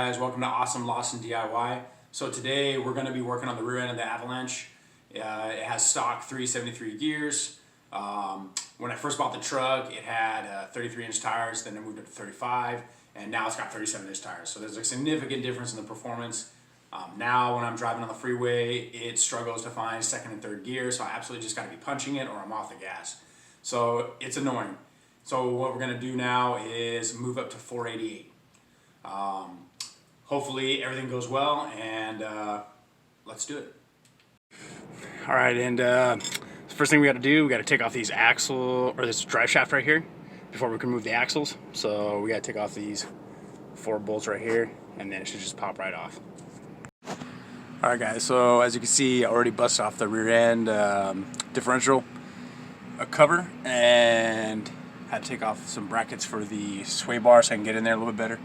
guys, welcome to Awesome Lawson DIY. So today we're going to be working on the rear end of the Avalanche. It has stock 373 gears. When I first bought the truck, it had 33-inch tires, then it moved up to 35, and now it's got 37-inch tires. So there's a significant difference in the performance. Now when I'm driving on the freeway, it struggles to find second and third gear, so I absolutely just got to be punching it or I'm off the gas. So it's annoying. So what we're going to do now is move up to 488. Hopefully everything goes well, and let's do it. All right, and the first thing we got to do, we got to take off these this drive shaft right here before we can move the axles. So we got to take off these 4 bolts right here, and then it should just pop right off. All right, guys. So as you can see, I already busted off the rear end differential cover, and had to take off some brackets for the sway bar so I can get in there a little bit better.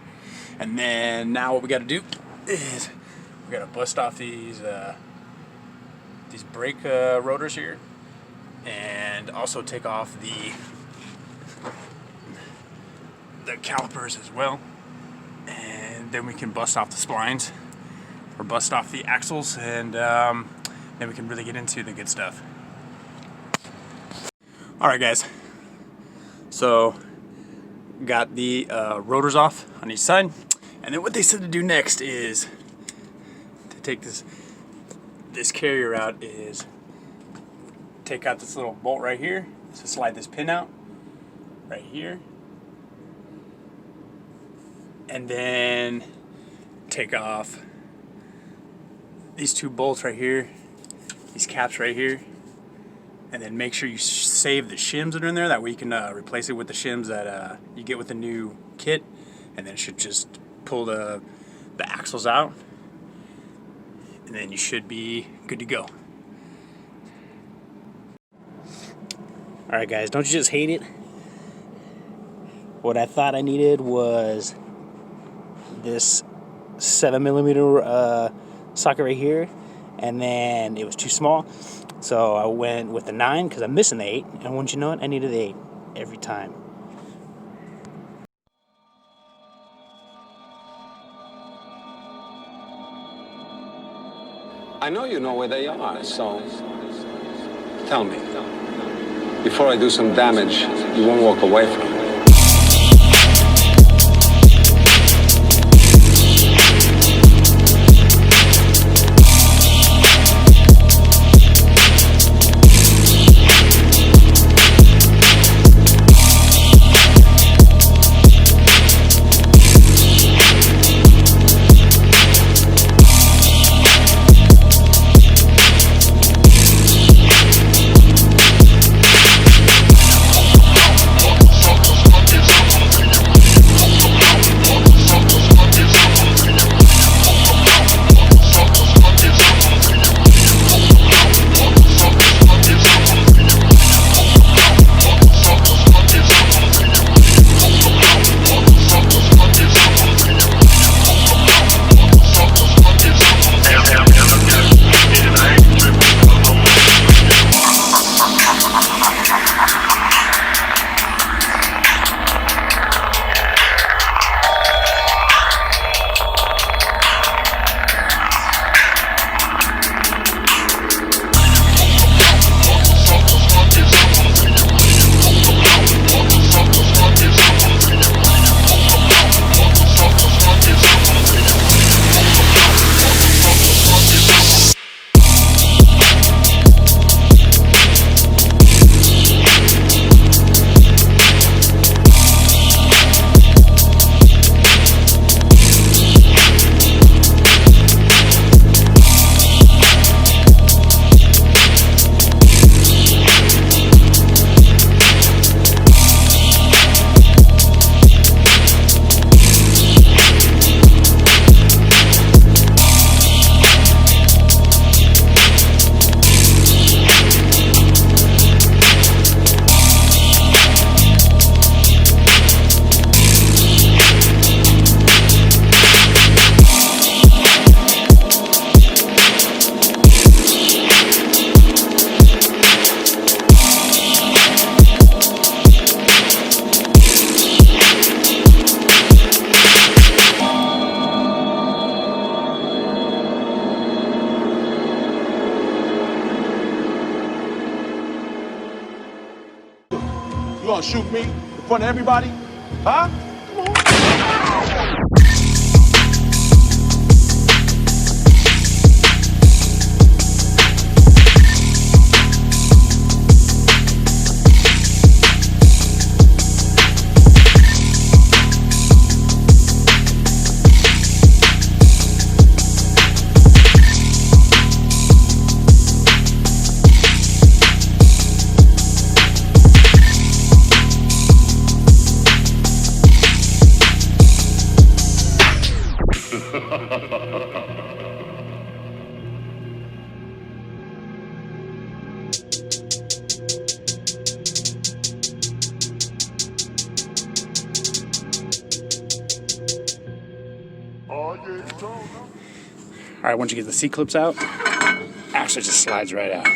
And then now what we got to do is we got to bust off these brake rotors here, and also take off the calipers as well. And then we can bust off the splines or bust off the axles, and then we can really get into the good stuff. All right, guys. So got the rotors off on each side, and then what they said to do next is to take this carrier out, is take out this little bolt right here, so slide this pin out right here, and then take off these 2 bolts right here, these caps right here, and then make sure you save the shims that are in there. That way you can replace it with the shims that you get with the new kit, and then it should just pull the axles out, and then you should be good to go. Alright guys, don't you just hate it? What I thought I needed was this 7mm socket right here, and then it was too small. So I went with the 9 because I'm missing the 8, and wouldn't you know it, I needed the 8 every time. I know you know where they are, so tell me, before I do some damage, you won't walk away from it. You gonna shoot me in front of everybody? Huh? Come on. All right, once you get the C clips out, actually just slides right out.